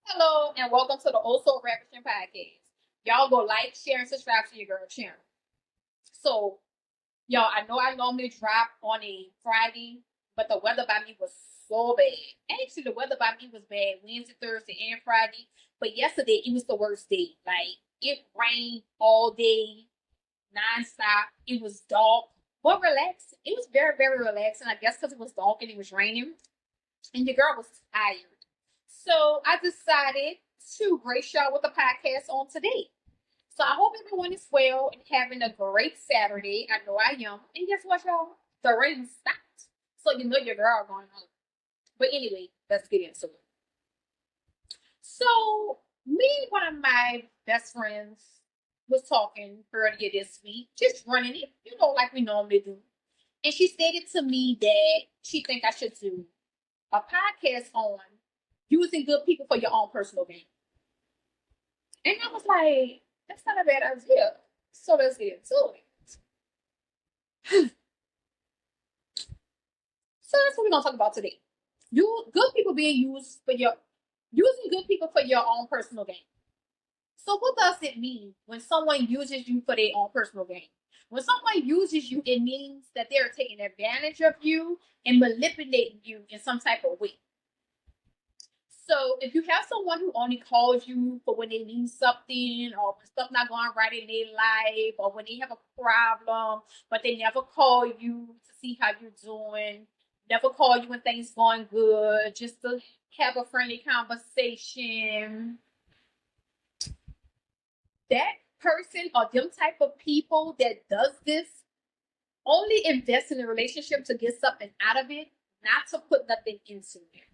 Hello and welcome to the Also Reassessing podcast. Y'all go like, share, and subscribe to your girl channel. So, y'all, I know I normally drop on a Friday, but the weather by me was so bad. Actually, the weather by me was bad Wednesday, Thursday, and Friday. But yesterday, it was the worst day. Like, it rained all day, nonstop. It was dark, but relaxing. It was very, very relaxing. I guess because it was dark and it was raining. And your girl was tired. So I decided to grace y'all with a podcast on today. So I hope everyone is well and having a great Saturday. I know I am. And guess what, y'all? The rain stopped. So you know your girl going home. But anyway, let's get into it. So me and one of my best friends was talking earlier this week, just running it, like we normally do. And she stated to me that she think I should do a podcast on using good people for your own personal gain. And I was like, that's not a bad idea. So let's get into it. So that's what we're gonna talk about today. You good people being used for your using good people for your own personal gain. So what does it mean when someone uses you for their own personal gain? When someone uses you, it means that they're taking advantage of you and manipulating you in some type of way. So if you have someone who only calls you for when they need something or when stuff not going right in their life or when they have a problem, but they never call you to see how you're doing, never call you when things going good, just to have a friendly conversation, that person or them type of people that does this only invest in a relationship to get something out of it, not to put nothing into it.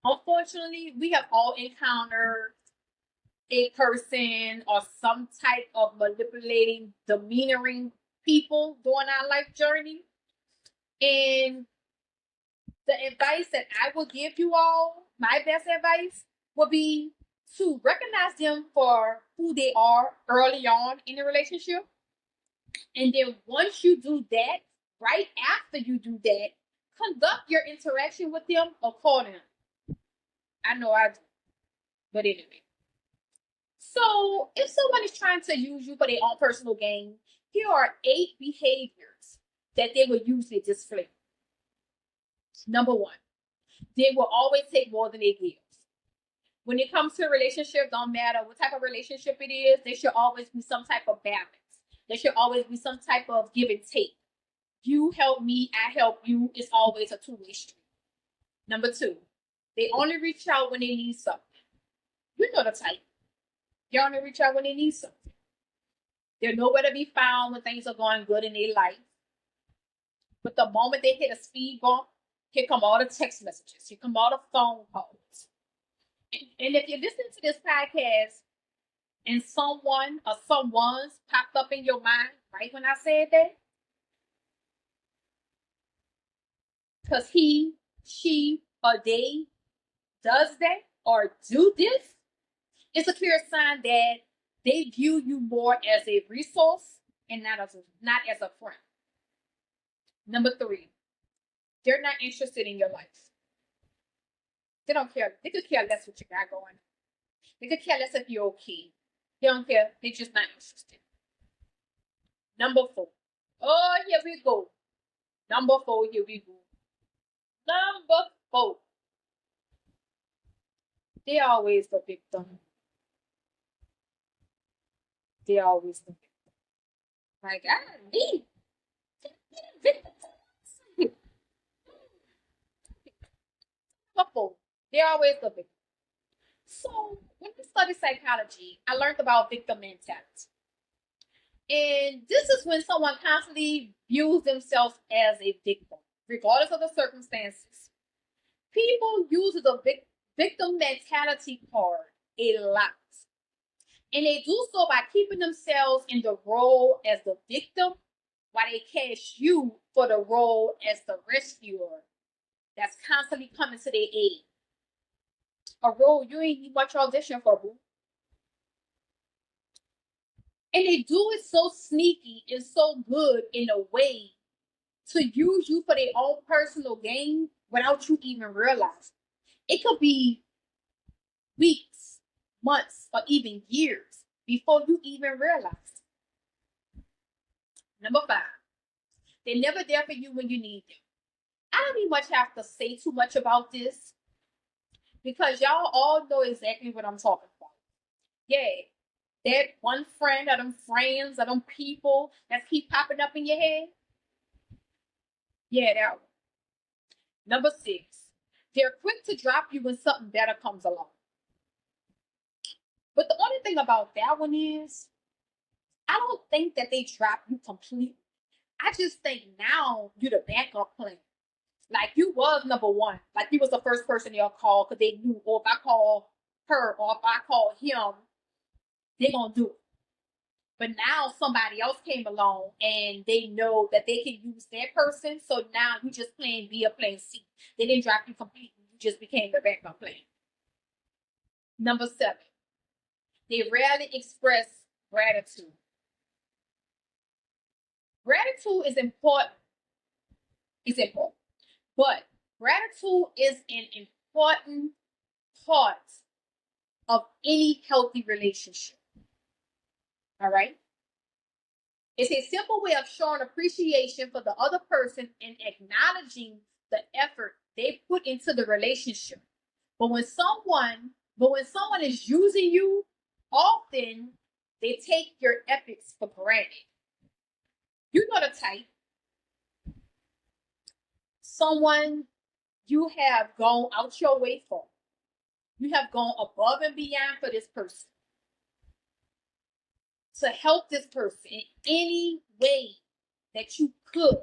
Unfortunately, we have all encountered a person or some type of manipulating, demeanoring people during our life journey. And the advice that I will give you all, my best advice, would be to recognize them for who they are early on in the relationship. And then once you do that, right after you do that, conduct your interaction with them accordingly. I know I do, but anyway. So, if someone is trying to use you for their own personal gain, here are 8 behaviors that they will usually display. Number 1, they will always take more than they give. When it comes to a relationship, don't matter what type of relationship it is, there should always be some type of balance. There should always be some type of give and take. You help me, I help you. It's always a two-way street. Number 2, they only reach out when they need something. You know the type. They only reach out when they need something. They're nowhere to be found when things are going good in their life. But the moment they hit a speed bump, here come all the text messages. Here come all the phone calls. And if you're listening to this podcast and someone or someone's popped up in your mind right when I said that, because he, she, or they does that or do this, it's a clear sign that they view you more as a resource and not as a friend. Number 3, they're not interested in your life. They don't care. They could care less what you got going. They could care less if you're okay. They don't care. They're just not interested. Number 4. Oh, here we go. Number 4, here we go. Number 4. They're always the victim. They're always the victim. Like, me. Number 4. They're always the victim. So, when I studied psychology, I learned about victim mentality. And this is when someone constantly views themselves as a victim, regardless of the circumstances. People use the victim mentality card a lot. And they do so by keeping themselves in the role as the victim while they cast you for the role as the rescuer that's constantly coming to their aid. A role you ain't much audition for, boo. And they do it so sneaky and so good in a way to use you for their own personal gain without you even realizing. It could be weeks, months, or even years before you even realize. Number 5, they're never there for you when you need them. I don't even much have to say too much about this because y'all all know exactly what I'm talking about. Yeah, that one friend or them friends or them people that keep popping up in your head. Yeah, that one. Number 6, they're quick to drop you when something better comes along. But the only thing about that one is, I don't think that they drop you completely. I just think now you're the backup plan. Like you was number one. Like you was the first person they'll call because they knew, or if I call her or if I call him, they're gonna do it. But now somebody else came along and they know that they can use that person. So now you just playing B or playing C. They didn't drop you completely. You just became the backup plan. Number 7, they rarely express gratitude. Gratitude is important. It's important. But gratitude is an important part of any healthy relationship. All right? It's a simple way of showing appreciation for the other person and acknowledging the effort they put into the relationship. But when someone is using you, often they take your efforts for granted. You know the type. Someone you have gone out your way for. You have gone above and beyond for this person, to help this person in any way that you could,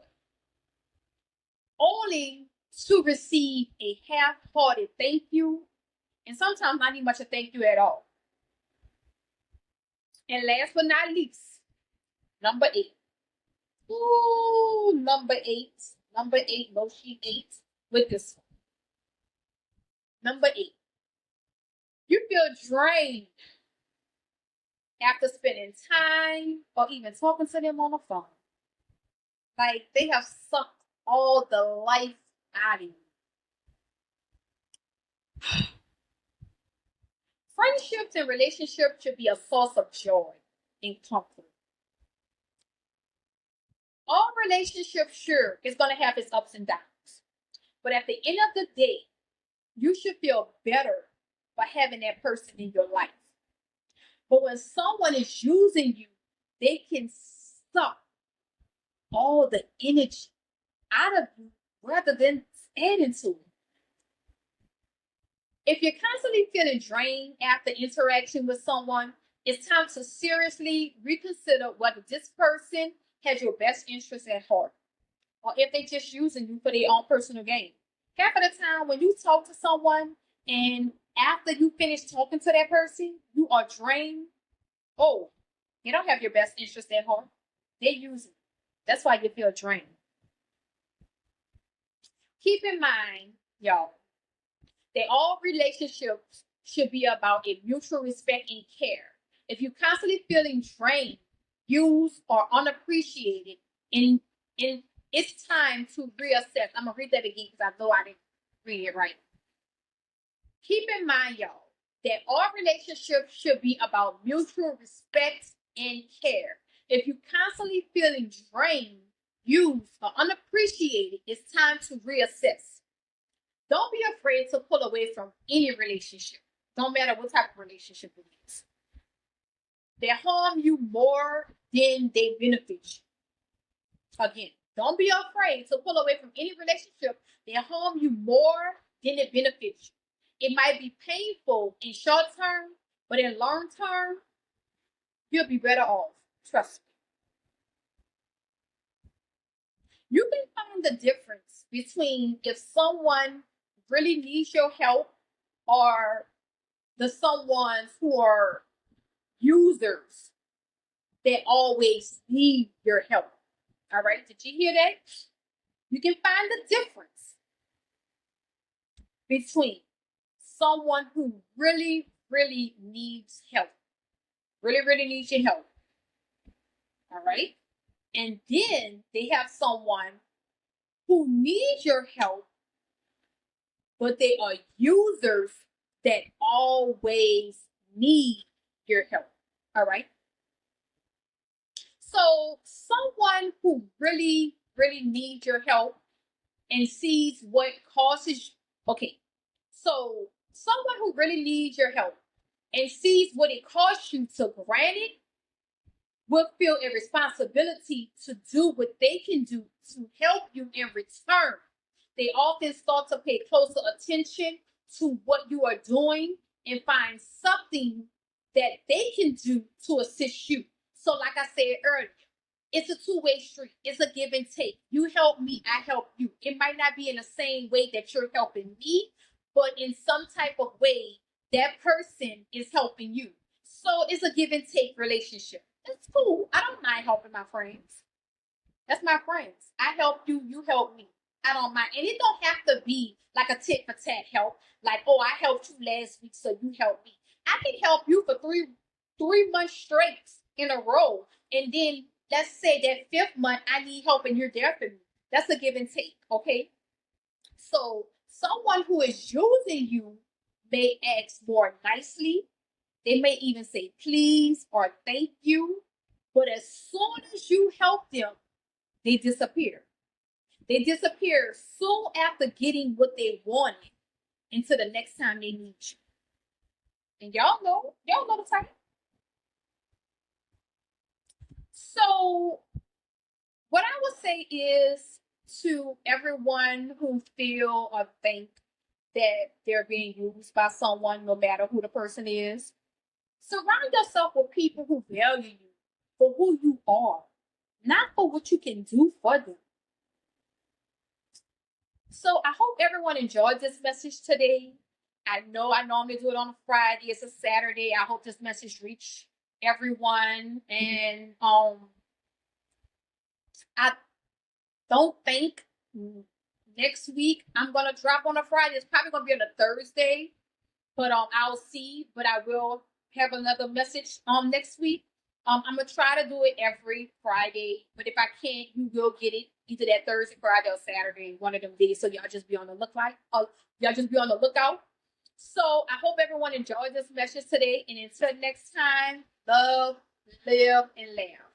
only to receive a half-hearted thank you, and sometimes not even much a thank you at all. And last but not least, number 8. Ooh, number 8. Number 8, no, she 8 with this one. Number 8. You feel drained after spending time or even talking to them on the phone. Like they have sucked all the life out of you. Friendships and relationships should be a source of joy and comfort. All relationships, sure, is going to have its ups and downs. But at the end of the day, you should feel better by having that person in your life. But when someone is using you, they can suck all the energy out of you rather than adding to it. If you're constantly feeling drained after interaction with someone, it's time to seriously reconsider whether this person has your best interest at heart, or if they're just using you for their own personal gain. Half of the time, when you talk to someone and after you finish talking to that person, you are drained. Oh, you don't have your best interest at heart. They're using you. That's why you feel drained. Keep in mind, y'all, that all relationships should be about a mutual respect and care. If you're constantly feeling drained, used, or unappreciated, and it's time to reassess. I'm going to read that again because I know I didn't read it right. Keep in mind, y'all, that all relationships should be about mutual respect and care. If you're constantly feeling drained, used, or unappreciated, it's time to reassess. Don't be afraid to pull away from any relationship. Don't matter what type of relationship it is. They harm you more than they benefit you. Again, don't be afraid to pull away from any relationship. They harm you more than they benefit you. It might be painful in short term, but in long term, you'll be better off. Trust me. You can find the difference between if someone really needs your help or the someones who are users that always need your help. All right, did you hear that? You can find the difference between someone who really, really needs help, really needs your help. All right, and then they have someone who needs your help, but they are users that always need your help. All right. So someone who really, really needs your help and sees what causes, okay. So someone who really needs your help and sees what it costs you to grant it will feel a responsibility to do what they can do to help you in return. They often start to pay closer attention to what you are doing and find something that they can do to assist you. So, like I said earlier, it's a two-way street. It's a give and take. You help me, I help you. It might not be in the same way that you're helping me, but in some type of way, that person is helping you. So it's a give and take relationship. It's cool. I don't mind helping my friends. That's my friends. I help you, you help me. I don't mind. And it don't have to be like a tit for tat help. Like, oh, I helped you last week, so you help me. I can help you for three months straight in a row. And then let's say that fifth month I need help and you're there for me. That's a give and take, okay? So someone who is using you may ask more nicely. They may even say please or thank you. But as soon as you help them, they disappear. They disappear soon after getting what they wanted until the next time they need you. And y'all know the type. So what I would say is to everyone who feel or think that they're being used by someone, no matter who the person is, surround yourself with people who value you for who you are, not for what you can do for them. So I hope everyone enjoyed this message today. I know I normally do it on a Friday. It's a Saturday. I hope this message reached everyone. And I don't think next week I'm gonna drop on a Friday. It's probably gonna be on a Thursday, but I'll see. But I will have another message next week. I'm gonna try to do it every Friday, but if I can't, you will get it either that Thursday, Friday, or Saturday, one of them days. So y'all just be on the lookout. So I hope everyone enjoyed this message today, and until next time, love, live, and laugh.